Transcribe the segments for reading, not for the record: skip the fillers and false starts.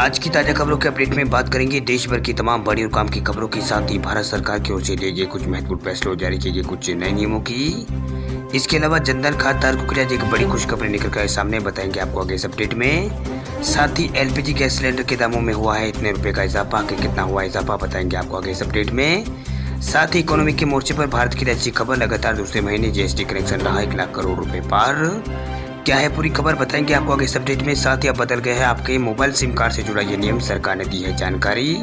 आज की ताज़ा खबरों के अपडेट में बात करेंगे देश भर की तमाम बड़ी और काम की खबरों के साथ ही भारत सरकार की ओर से लिए गए कुछ महत्वपूर्ण फैसलों जारी किए गए कुछ नए नियमों की। इसके अलावा जनधन खाताधारकों के लिए आज एक बड़ी खुशखबरी निकल कर सामने बताएंगे आपको आगे इस अपडेट में। साथ ही एलपीजी गैस सिलेंडर के दामों में हुआ है इतने रुपए का इजाफा, कि कितना हुआ इजाफा बताएंगे आपको आगे इस अपडेट में। साथ ही इकोनॉमी के मोर्चे पर भारत की अच्छी खबर, लगातार दूसरे महीने जीएसटी कलेक्शन रहा 1 लाख करोड़ रुपए पार। क्या है पूरी खबर बताएंगे आपको आगे इस अपडेट में। साथ ही अब बदल गया है आपके मोबाइल सिम कार्ड से जुड़ा ये नियम, सरकार ने दी है जानकारी।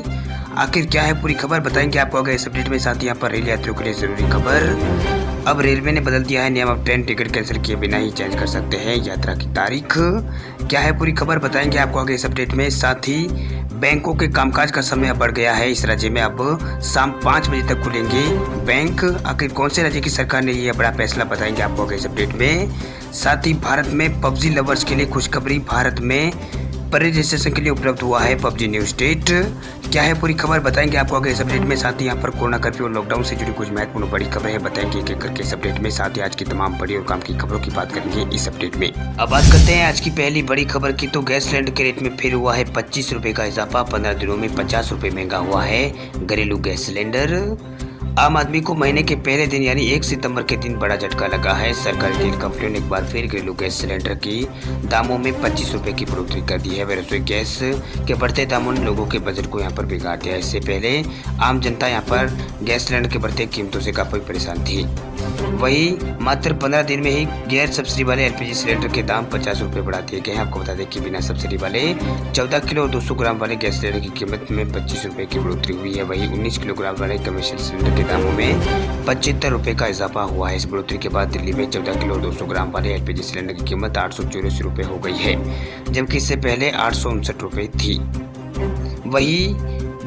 आखिर क्या है पूरी खबर बताएंगे आपको आगे इस अपडेट में। साथ ही यहाँ पर रेल यात्रियों के लिए जरूरी खबर, अब रेलवे ने बदल दिया है नियम, अब ट्रेन टिकट कैंसिल किए बिना ही चेंज कर सकते हैं यात्रा की तारीख। क्या है पूरी खबर बताएंगे आपको आगे इस अपडेट में। साथ ही बैंकों के कामकाज का समय अब बढ़ गया है, इस राज्य में अब शाम 5 बजे तक खुलेंगे बैंक। आखिर कौन से राज्य की सरकार ने यह बड़ा फैसला बताएंगे आपको आगे इस अपडेट में। साथ ही भारत में पबजी लवर्स के लिए खुशखबरी, भारत में प्री रजिस्ट्रेशन के लिए उपलब्ध हुआ है पबजी न्यू स्टेट। क्या है पूरी खबर बताएंगे आपको आगे इस अपडेट में। साथ ही यहाँ पर कोरोना कर्फ्यू और लॉकडाउन से जुड़ी कुछ महत्वपूर्ण बड़ी खबरें हैं, बताएंगे एक एक करके इस अपडेट में। साथ ही आज की तमाम बड़ी और काम की खबरों की बात करेंगे इस अपडेट में। अब बात करते हैं आज की पहली बड़ी खबर की, तो गैस सिलेंडर के रेट में फिर हुआ है 25 रुपए का इजाफा, 15 दिनों में 50 रुपए महंगा हुआ है घरेलू गैस सिलेंडर। आम आदमी को महीने के पहले दिन यानी 1 सितंबर के दिन बड़ा झटका लगा है। सरकारी तेल कंपनियों ने एक बार फिर घरेलू गैस सिलेंडर की दामों में 25 रुपए की बढ़ोतरी कर दी है। रसोई गैस के बढ़ते दामों ने लोगों के बजट को यहाँ पर बिगाड़ दिया। इससे पहले आम जनता यहाँ पर गैस सिलेंडर के बढ़ते कीमतों से काफी परेशान थी। वही मात्र 15 दिन में ही गैर सब्सिडी वाले एलपीजी सिलेंडर के दाम 50 रुपए बढ़ा दिए गए हैं। आपको बता दें कि बिना सब्सिडी वाले 14 किलो और 200 ग्राम वाले गैस सिलेंडर की कीमत में 25 रुपए की बढ़ोतरी हुई है। वही 19 किलोग्राम वाले कमर्शियल सिलेंडर के दामों में 75 रुपए का इजाफा हुआ है। इस बढ़ोतरी के बाद दिल्ली में 14 किलो 200 ग्राम वाले एलपीजी सिलेंडर की कीमत 884 रुपए हो गई है, जबकि इससे पहले 859 रुपए थी। वही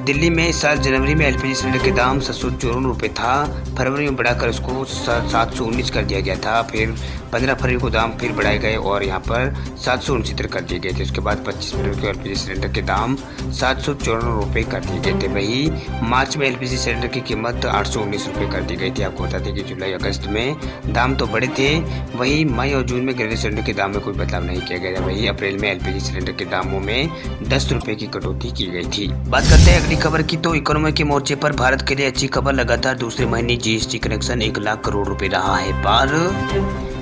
दिल्ली में इस साल जनवरी में एलपीजी सिलेंडर के दाम 754 रुपये था, फरवरी में बढ़ाकर उसको 719 कर दिया गया था। फिर 15 फरवरी को दाम फिर बढ़ाए गए और यहाँ पर 769 कर दिए गए थे। उसके बाद 25 फरवरी को एलपीजी सिलेंडर के दाम 754 रुपये कर दिए गए थे। वही मार्च में एलपीजी सिलेंडर की कीमत 819 रुपये कर दी गई थी। आपको बता दें कि जुलाई अगस्त में दाम तो बढ़े थे, वही मई और जून में घरेलू सिलेंडर के दाम में कोई बदलाव नहीं किया गया। वही अप्रैल में एलपीजी सिलेंडर के दामों में 10 रुपये की कटौती की गई थी। बात करते हैं अगली खबर की, तो इकोनॉमी के मोर्चे पर भारत के लिए अच्छी खबर, लगातार दूसरे महीने जीएसटी कलेक्शन 1 लाख करोड़ रुपए रहा है पार।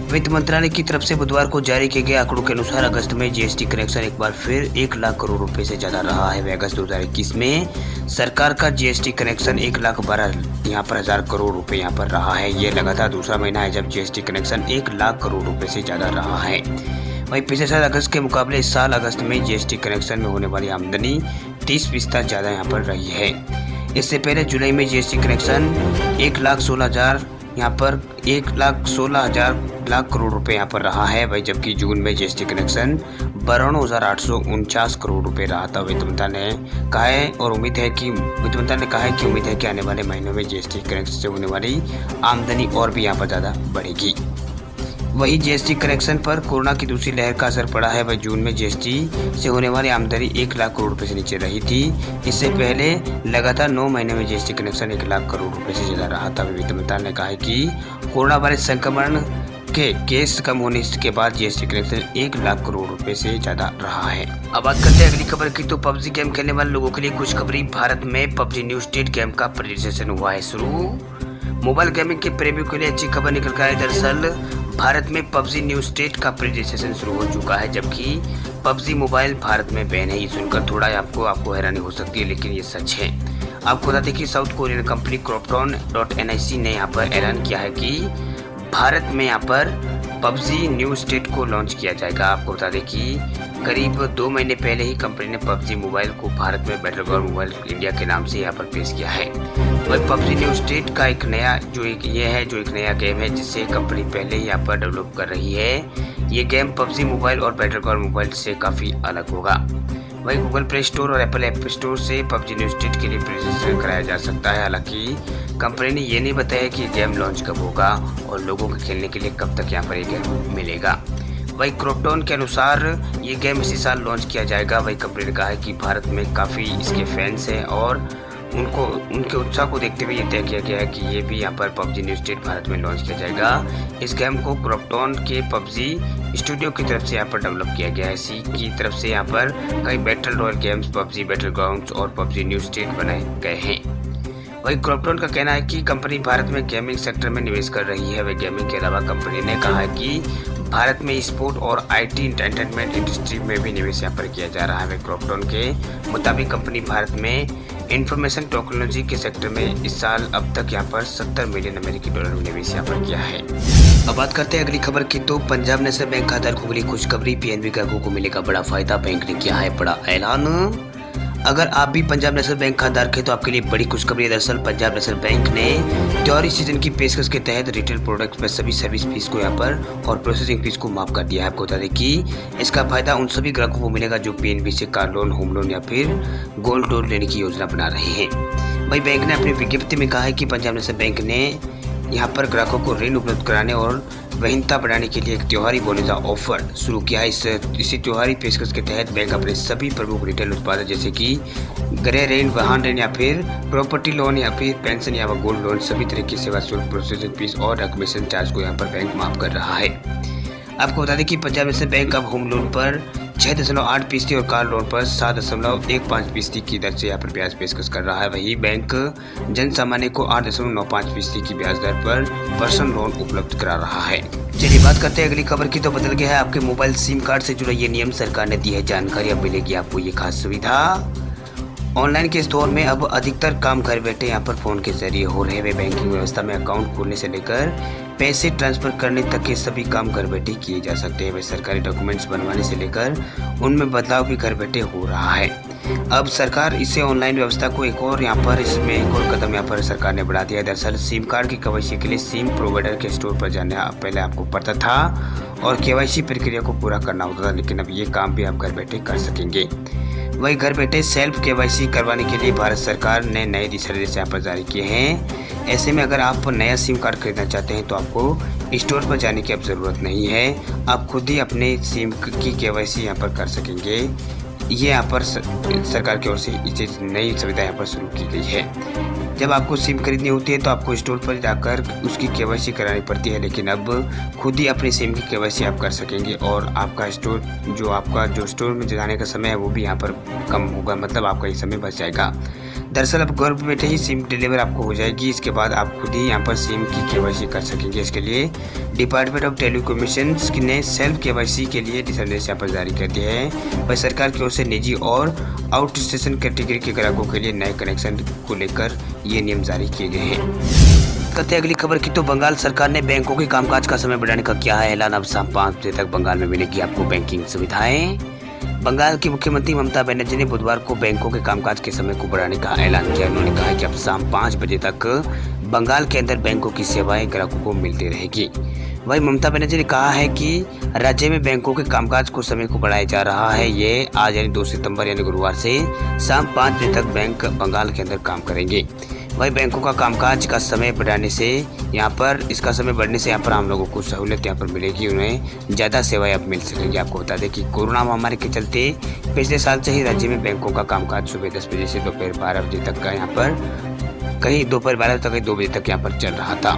वित्त मंत्रालय की तरफ से बुधवार को जारी किए गए आंकड़ों के अनुसार अगस्त में जीएसटी कलेक्शन एक बार फिर 1 लाख करोड़ रुपए से ज्यादा रहा है। अगस्त 2021 में सरकार का जीएसटी कलेक्शन 1,12,000 यहाँ पर हजार करोड़ रुपए यहाँ पर रहा है। ये लगातार दूसरा महीना है जब जीएसटी कलेक्शन 1 लाख करोड़ रुपए से ज्यादा रहा है। वहीं पिछले साल अगस्त के मुकाबले इस साल अगस्त में जीएसटी कलेक्शन में होने वाली आमदनी 30% ज्यादा यहाँ पर रही है। इससे पहले जुलाई में जीएसटी कलेक्शन 1,16,000 यहाँ पर 1,16,000 लाख करोड़ रुपए यहाँ पर रहा है। वही जबकि जून में जीएसटी कलेक्शन 92,849 करोड़ रुपए रहा था। वित्त मंत्रालय ने कहा है उम्मीद है कि आने वाले महीनों में जीएसटी कलेक्शन से होने वाली आमदनी और भी यहाँ पर ज़्यादा बढ़ेगी। वही जीएसटी कलेक्शन पर कोरोना की दूसरी लहर का असर पड़ा है। वही जून में जीएसटी से होने वाली आमदनी 1 लाख करोड़ रुपए से नीचे रही थी। इससे पहले लगातार 9 महीने में जीएसटी कलेक्शन 1 लाख करोड़ रुपए से ज्यादा रहा था। वित्त मंत्रालय ने कहा है कि कोरोना वायरस संक्रमण के केस कम होने के बाद जीएसटी कलेक्शन 1 लाख करोड़ रुपए से ज्यादा रहा है। अब बात करते हैं अगली खबर की, तो पबजी गेम खेलने वाले लोगों के लिए खुशखबरी, भारत में पबजी न्यू स्टेट गेम का प्री रजिस्ट्रेशन हुआ है शुरू। मोबाइल गेमिंग के प्रेमियों के लिए अच्छी खबर निकल कर है। दरअसल भारत में पबजी न्यू स्टेट का प्री रजिस्ट्रेशन शुरू हो चुका है, जबकि पबजी मोबाइल भारत में बैन है। ये सुनकर थोड़ा आपको हैरानी हो सकती है, लेकिन ये सच है। आपको बता दें कि साउथ कोरियन कंपनी Krofton.nic ने यहाँ पर ऐलान किया है कि भारत में यहाँ पर पबजी न्यू स्टेट को लॉन्च किया जाएगा। आपको बता दें कि करीब 2 महीने पहले ही कंपनी ने पबजी मोबाइल को भारत में बैटलग्राउंड मोबाइल इंडिया के नाम से यहाँ पर पेश किया है। वह पबजी न्यू स्टेट का एक नया गेम है जिसे कंपनी पहले ही यहाँ पर डेवलप कर रही है। ये गेम पबजी मोबाइल और बैटलग्राउंड मोबाइल से काफ़ी अलग होगा। वही गूगल प्ले स्टोर और एप्पल ऐप स्टोर से पबजी न्यू स्टेट के लिए रजिस्ट्रेशन कराया जा सकता है। हालांकि कंपनी ने ये नहीं बताया कि गेम लॉन्च कब होगा और लोगों के खेलने के लिए कब तक यहाँ पर ये गेम मिलेगा। वही क्रॉपटॉन के अनुसार ये गेम इसी साल लॉन्च किया जाएगा। वही कंपनी ने कहा है कि भारत में काफ़ी इसके फैंस हैं और उनको उनके उत्साह को देखते हुए ये तय किया गया है कि ये भी यहाँ पर पबजी न्यू स्टेट भारत में लॉन्च किया जाएगा। इस गेम को क्रॉपटॉन के पबजी स्टूडियो की तरफ से यहाँ पर डेवलप किया गया है। इसी की तरफ से यहाँ पर कई battle royal games, PUBG battle grounds और पबजी न्यू स्टेट बनाए गए हैं। वही क्रॉपटॉन का कहना है कि कंपनी भारत में गेमिंग सेक्टर में निवेश कर रही है। वही गेमिंग के अलावा कंपनी ने कहा है कि भारत में स्पोर्ट और आईटी एंटरटेनमेंट इंडस्ट्री में भी निवेश यहाँ पर किया जा रहा है। वही क्रॉपटॉन के मुताबिक कंपनी भारत में इंफॉर्मेशन टेक्नोलॉजी के सेक्टर में इस साल अब तक यहाँ पर 70 मिलियन अमेरिकी डॉलर निवेश यहाँ पर किया है। अब बात करते हैं अगली खबर की। तो पंजाब नेशनल बैंक खाताधारकों को मिली खुशखबरी, पीएनबी ग्राहकों को मिलेगा बड़ा फायदा, बैंक ने किया है बड़ा ऐलान। अगर आप भी पंजाब नेशनल बैंक खाताधारक हैं तो आपके लिए बड़ी खुशखबरी है। दरअसल पंजाब नेशनल बैंक ने त्योहारी सीजन की पेशकश के तहत रिटेल प्रोडक्ट्स में सभी सर्विस फीस को यहाँ पर और प्रोसेसिंग फीस को माफ कर दिया है। आपको बता दें कि इसका फायदा उन सभी ग्राहकों को मिलेगा जो पीएनबी से कार लोन, होम लोन या फिर गोल्ड लोन लेने की योजना बना रहे हैं। वही बैंक ने अपनी विज्ञप्ति में कहा है कि पंजाब नेशनल बैंक ने यहाँ पर ग्राहकों को ऋण उपलब्ध कराने और वहीनता बढ़ाने के लिए एक त्योहारी बोनस ऑफर शुरू किया है। इसी त्योहारी पेशकश के तहत बैंक अपने सभी प्रमुख रिटेल उत्पाद जैसे कि गृह ऋण, वाहन ऋण या फिर प्रॉपर्टी लोन या फिर पेंशन या गोल्ड लोन, सभी तरह की सेवा शुल्क, प्रोसेसिंग फीस और डॉक्यूमेंटेशन चार्ज को यहाँ पर बैंक माफ कर रहा है। आपको बता दें कि पंजाब नेशनल बैंक अब होम लोन पर 6.8% और कार लोन पर 7.15% की दर से यहाँ पर ब्याज पेशकश कर रहा है। वही बैंक जन सामान्य को 8.95% की ब्याज दर पर पर्सनल लोन उपलब्ध करा रहा है। चलिए बात करते हैं अगली खबर की। तो बदल गया है आपके मोबाइल सिम कार्ड से जुड़ा ये नियम, सरकार ने दी है जानकारी। अब मिलेगी आपको ये खास सुविधा। ऑनलाइन के इस दौर में अब अधिकतर काम घर बैठे यहाँ पर फोन के जरिए हो रहे हैं। बैंकिंग व्यवस्था में अकाउंट खोलने से लेकर पैसे ट्रांसफर करने तक के सभी काम घर बैठे किए जा सकते हैं। वे सरकारी डॉक्यूमेंट्स बनवाने से लेकर उनमें बदलाव भी घर बैठे हो रहा है। अब सरकार इसे ऑनलाइन व्यवस्था को एक और कदम यहाँ पर सरकार ने बढ़ा दिया है। दरअसल सिम कार्ड की केवाईसी के लिए सिम प्रोवाइडर के स्टोर पर जाने पहले आपको पड़ता था और केवाईसी प्रक्रिया को पूरा करना होता था, लेकिन अब ये काम भी आप घर बैठे कर सकेंगे। वही घर बैठे सेल्फ केवाईसी करवाने के लिए भारत सरकार ने नए दिशा निर्देश यहाँ पर जारी किए हैं। ऐसे में अगर आप नया सिम कार्ड खरीदना चाहते हैं तो आपको स्टोर पर जाने की अब ज़रूरत नहीं है। आप खुद ही अपने सिम की केवाईसी यहाँ पर कर सकेंगे। ये यहाँ पर सरकार की ओर से इसे नई सुविधा यहाँ पर शुरू की गई है। जब आपको सिम खरीदनी होती है तो आपको स्टोर पर जाकर उसकी केवाईसी करानी पड़ती है, लेकिन अब खुद ही अपने सिम की केवाईसी आप कर सकेंगे और आपका जो स्टोर में जाने का समय है वो भी यहाँ पर कम होगा, मतलब आपका ये समय बच जाएगा। दरअसल अब घर बैठे ही सिम डिलीवर आपको हो जाएगी। इसके बाद आप खुद ही यहाँ पर सिम की केवाईसी कर सकेंगे। इसके लिए डिपार्टमेंट ऑफ टेलीकम्युनिकेशंस ने सेल्फ केवाईसी के लिए दिशा निर्देश यहाँ पर जारी कर दिया है। वह सरकार की ओर से निजी और आउट स्टेशन कैटेगरी के ग्राहकों के लिए नए कनेक्शन को लेकर ये नियम जारी किए गए हैं। करते अगली खबर की। तो बंगाल सरकार ने बैंकों के कामकाज का समय बढ़ाने का किया है ऐलान। अब शाम 5 बजे तक बंगाल में मिलेगी आपको बैंकिंग सुविधाएं। बंगाल की मुख्यमंत्री ममता बनर्जी ने बुधवार को बैंकों के कामकाज के समय को बढ़ाने का ऐलान किया। उन्होंने कहा कि अब शाम 5 बजे तक बंगाल के अंदर बैंकों की सेवाएं ग्राहकों को मिलती रहेगी। वहीं ममता बनर्जी ने कहा है कि राज्य में बैंकों के कामकाज को समय को बढ़ाया जा रहा है। ये आज यानी 2 सितंबर यानी गुरुवार से शाम 5 बजे तक बैंक बंगाल के अंदर काम करेंगे। वही बैंकों का कामकाज का समय बढ़ने से यहाँ पर आम लोगों को सहूलियत यहाँ पर मिलेगी, उन्हें ज़्यादा सेवाएं अब मिल सकेंगी। आपको बता दें कि कोरोना महामारी के चलते पिछले साल से ही राज्य में बैंकों का कामकाज सुबह 10 बजे से दोपहर 12 बजे तक का यहाँ पर कहीं दोपहर 12 तक 2 बजे तक यहाँ पर चल रहा था।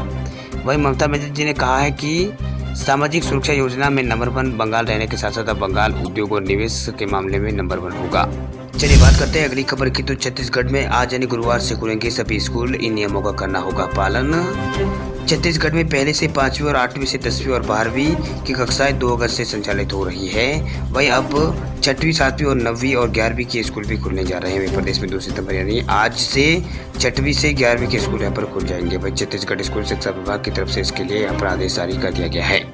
वहीं ममता बनर्जी ने कहा है कि सामाजिक सुरक्षा योजना में नंबर 1 बंगाल रहने के साथ साथ अब बंगाल उद्योग और निवेश के मामले में नंबर 1 होगा। चलिए बात करते हैं अगली खबर की। तो छत्तीसगढ़ में आज यानी गुरुवार से खुलेंगे सभी स्कूल। इन नियमों का करना होगा पालन। छत्तीसगढ़ में पहले से 5वीं और 8वीं से 10वीं और 12वीं की कक्षाएं 2 अगस्त से संचालित हो रही है। वहीं अब 6वीं, 7वीं और 9वीं और 11वीं के स्कूल भी खुलने जा रहे हैं। प्रदेश में 2 सितंबर यानी आज से 6वीं से 11वीं के स्कूल यहाँ पर खुल जाएंगे। वहीं छत्तीसगढ़ स्कूल शिक्षा विभाग की तरफ से इसके लिए यहाँ पर आदेश जारी कर दिया गया है।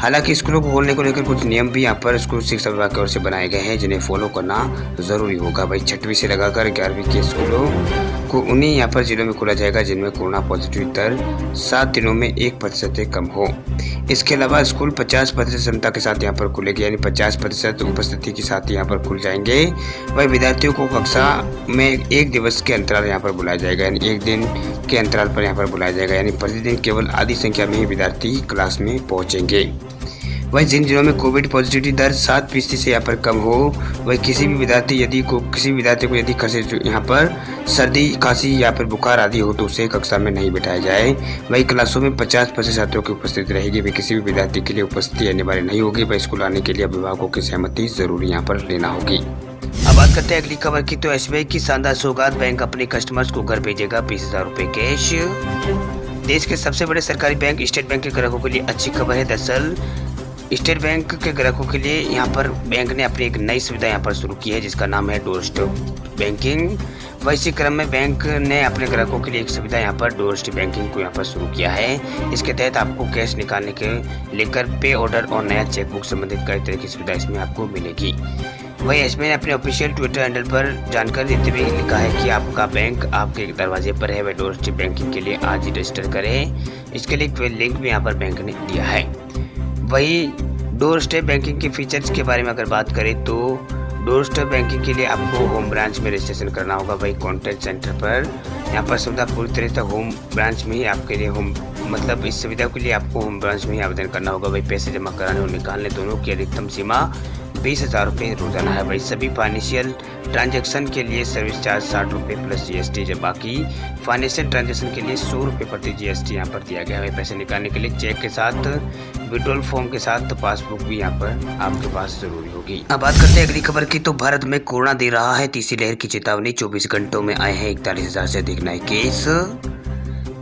हालांकि स्कूलों को खोलने को लेकर कुछ नियम भी यहाँ पर स्कूल शिक्षा विभाग की ओर से बनाए गए हैं, जिन्हें फॉलो करना जरूरी होगा। भाई 6वीं से लगाकर 11वीं के स्कूलों को उन्हीं यहाँ पर जिलों में खोला जाएगा जिनमें कोरोना पॉजिटिव दर 7 दिनों में 1% से कम हो। इसके अलावा स्कूल 50% क्षमता के साथ यहाँ पर खुलेंगे, यानी 50% उपस्थिति के साथ यहाँ पर खुल जाएंगे। वही विद्यार्थियों को कक्षा में 1 दिवस के अंतराल यहाँ पर बुलाया जाएगा, यानी 1 दिन के अंतराल पर यहाँ पर बुलाया जाएगा, यानी प्रतिदिन केवल आधी संख्या में ही विद्यार्थी क्लास में पहुँचेंगे। वहीं जिन जिलों में कोविड पॉजिटिविटी दर 7% से यहाँ पर कम हो, वहीं किसी भी विद्यार्थी को यदि यहाँ पर सर्दी, खांसी या फिर बुखार आदि हो तो उसे कक्षा में नहीं बिठाया जाए। वहीं क्लासों में 50% छात्रों की उपस्थिति रहेगी। वे किसी भी विद्यार्थी के लिए उपस्थिति अनिवार्य नहीं होगी। वह स्कूल आने के लिए अभिभावकों की सहमति जरूरी यहाँ पर लेना होगी। अब बात करते हैं अगली खबर की। तो एसबीआई की शानदार सौगात, बैंक अपने कस्टमर्स को घर भेजेगा 20,000 रुपए कैश। देश के सबसे बड़े सरकारी बैंक स्टेट बैंक के ग्राहकों के लिए अच्छी खबर है। दरअसल स्टेट बैंक के ग्राहकों के लिए यहाँ पर बैंक ने अपनी एक नई सुविधा यहाँ पर शुरू की है, जिसका नाम है डोर स्टेप बैंकिंग। इसी क्रम में बैंक ने अपने ग्राहकों के लिए एक सुविधा यहाँ पर डोर स्टेप बैंकिंग को यहाँ पर शुरू किया है। इसके तहत आपको कैश निकालने के लेकर पे ऑर्डर और नया चेकबुक संबंधित कई तरह की सुविधा इसमें आपको मिलेगी। वहीं एसबीआई ने अपने ऑफिशियल ट्विटर हैंडल पर जानकारी देते हुए लिखा है कि आपका बैंक आपके दरवाजे पर है। वह डोर स्टेप बैंकिंग के लिए आज ही रजिस्टर करें। इसके लिए लिंक भी यहाँ पर बैंक ने दिया है। वहीं डोर स्टेप बैंकिंग के फीचर्स के बारे में अगर बात करें तो डोर स्टेप बैंकिंग के लिए आपको होम ब्रांच में रजिस्ट्रेशन करना होगा। वही कॉन्टैक्ट सेंटर पर यहाँ पर सुविधा पूरी तरह से होम ब्रांच में ही आपके लिए इस सुविधा के लिए आपको होम ब्रांच में ही आवेदन करना होगा। वही पैसे जमा कराने और निकालने दोनों की अधिकतम सीमा 20,000 रुपये रोजाना है। वही सभी फाइनेंशियल ट्रांजैक्शन के लिए सर्विस चार्ज 60 रुपये प्लस जीएसटी, जब बाकी फाइनेंशियल ट्रांजैक्शन के लिए 100 रुपये प्रति जीएसटी यहाँ पर दिया गया है। पैसे निकालने के लिए चेक के साथ, विड्रॉल फॉर्म के साथ पासबुक भी यहाँ पर आपके पास जरूरी होगी। अब बात करते हैं अगली खबर की। तो भारत में कोरोना दे रहा है तीसरी लहर की चेतावनी, 24 घंटों में आए हैं 41,000 से अधिक नए केस।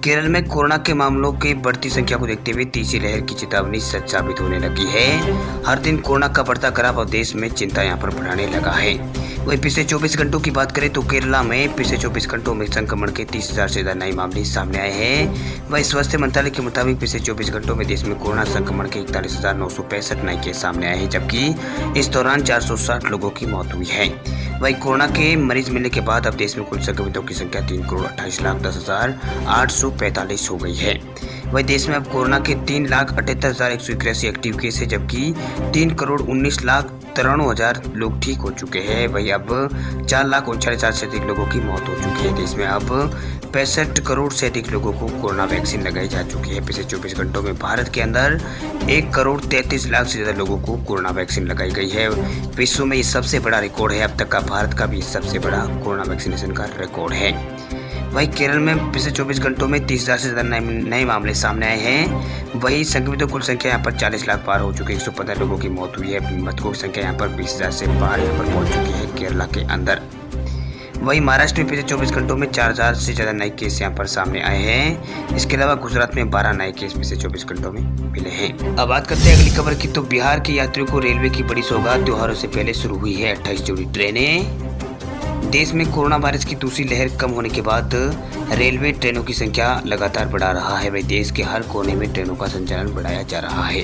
केरल में कोरोना के मामलों की बढ़ती संख्या को देखते हुए तीसरी लहर की चेतावनी सच साबित होने लगी है। हर दिन कोरोना का बढ़ता ग्राफ अब देश में चिंता यहाँ पर बढ़ाने लगा है। वहीं पिछले 24 घंटों की बात करें तो केरला में पिछले 24 घंटों में संक्रमण के 30,000 से ज्यादा नए मामले सामने आए हैं। वहीं स्वास्थ्य मंत्रालय के मुताबिक पिछले 24 घंटों में देश में कोरोना संक्रमण के 41,965 नए केस सामने आए हैं, जबकि इस दौरान 460 लोगों की मौत हुई है। वहीं कोरोना के मरीज मिलने के बाद अब देश में कुल संक्रमितों की संख्या 3,28,10,845 हो गई है। वहीं देश में अब कोरोना के 3,78,181 एक्टिव केस है, जबकि 3,19,93,000 लोग ठीक हो चुके हैं। वहीं अब 4,39,000 से अधिक लोगों की मौत हो चुकी है। देश में अब 65 करोड़ से अधिक लोगों को कोरोना वैक्सीन लगाई जा चुकी है। पिछले 24 घंटों में भारत के अंदर 1,33,00,000 से ज्यादा लोगों को कोरोना वैक्सीन लगाई गई है। विश्व में ये सबसे बड़ा रिकॉर्ड है। अब तक का भारत का भी सबसे बड़ा कोरोना वैक्सीनेशन का रिकॉर्ड है। वहीं केरल में पिछले 24 घंटों में 30,000 से ज्यादा नए मामले सामने आए हैं। वहीं संक्रमितों की कुल संख्या यहाँ पर 40 लाख पार हो चुकी है। 115 लोगों की मौत हुई है। मृतकों की संख्या यहाँ पर 20,000 से पार यहाँ पर पहुंच चुकी है केरला के अंदर। वहीं महाराष्ट्र में पिछले 24 घंटों में 4,000 से ज्यादा नए केस यहाँ पर सामने आए हैं। इसके अलावा गुजरात में 12 नए केस पिछले 24 घंटों में मिले हैं। अब बात करते हैं अगली खबर की। तो बिहार के यात्रियों को रेलवे की बड़ी सौगात, त्योहारों से पहले शुरू हुई है 28 जोड़ी ट्रेनें। देश में कोरोना वायरस की दूसरी लहर कम होने के बाद रेलवे ट्रेनों की संख्या लगातार बढ़ा रहा है। वही देश के हर कोने में ट्रेनों का संचालन बढ़ाया जा रहा है।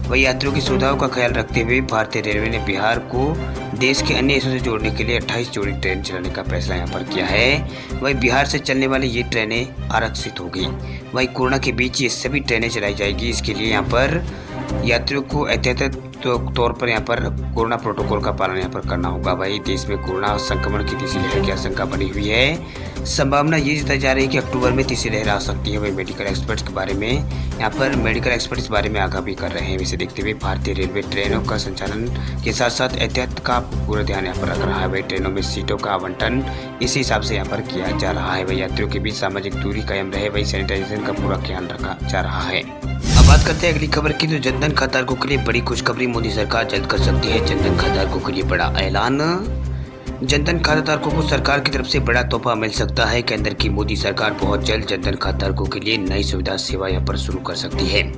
वही यात्रियों की सुविधाओं का ख्याल रखते हुए भारतीय रेलवे ने बिहार को देश के अन्य हिस्सों से जोड़ने के लिए 28 जोड़ी ट्रेन चलाने का फैसला यहाँ पर किया है। वही बिहार से चलने वाली ये ट्रेनें आरक्षित होगी। वही कोरोना के बीच ये सभी ट्रेनें चलाई जाएगी। इसके लिए यहाँ पर यात्रियों को एहतियाती तौर पर यहाँ पर कोरोना प्रोटोकॉल का पालन यहाँ पर करना होगा। वही देश में कोरोना संक्रमण की तीसरी लहर की आशंका बनी हुई है। संभावना ये जताई जा रही है कि अक्टूबर में तीसरी लहर आ सकती है। वही मेडिकल एक्सपर्ट्स के बारे में यहाँ पर इस बारे में आगाह भी कर रहे हैं। इसे देखते हुए भारतीय रेलवे ट्रेनों का संचालन के साथ साथ एहतियात का पूरा ध्यान यहाँ पर रख रहा है। वही ट्रेनों में सीटों का आवंटन इसी हिसाब से यहाँ पर किया जा रहा है। वही यात्रियों के बीच सामाजिक दूरी कायम रहे, वही सैनिटाइजेशन का पूरा ख्याल रखा जा रहा है। अब बात करते हैं अगली खबर की। तो जनधन खाताधारकों के लिए बड़ी खुशखबरी, मोदी सरकार जल्द कर सकती है जनधन खाताधारकों के लिए बड़ा ऐलान। जनधन खाताधारकों को सरकार की तरफ से बड़ा तोहफा मिल सकता है। केंद्र की मोदी सरकार बहुत जल्द जनधन खाताधारकों के लिए नई सुविधा सेवा यहाँ पर शुरू कर सकती है।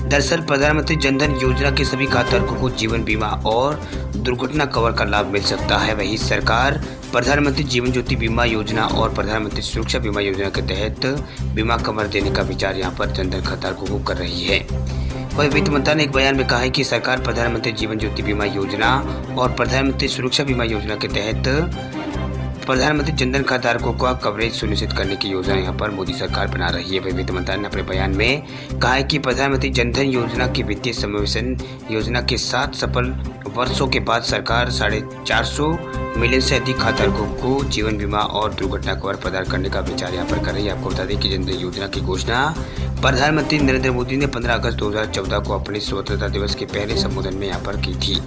दरअसल प्रधानमंत्री जनधन योजना के सभी खाताधारकों को जीवन बीमा और दुर्घटना कवर का लाभ मिल सकता है। वही सरकार प्रधानमंत्री जीवन ज्योति बीमा योजना और प्रधानमंत्री सुरक्षा बीमा योजना के तहत बीमा कवर देने का विचार यहाँ पर जनधन खाताधारकों को कर रही है। वही वित्त मंत्रालय ने एक बयान में कहा है कि सरकार प्रधानमंत्री जीवन ज्योति बीमा योजना और प्रधानमंत्री सुरक्षा बीमा योजना के तहत प्रधानमंत्री जनधन खाताधारकों का कवरेज सुनिश्चित करने की योजना यहाँ पर मोदी सरकार बना रही है। वित्त मंत्रालय ने अपने बयान में कहा है कि प्रधानमंत्री जनधन योजना की वित्तीय समावेशन योजना के 7 सफल वर्षों के बाद सरकार 450 मिलियन से अधिक खाताधारकों को जीवन बीमा और दुर्घटना कवर प्रदान करने का विचार यहाँ पर कर रही है। आपको बता दें कि जनधन योजना की घोषणा प्रधानमंत्री नरेंद्र मोदी ने 15 अगस्त 2014 को अपने स्वतंत्रता दिवस के पहले संबोधन में यहाँ पर की थी।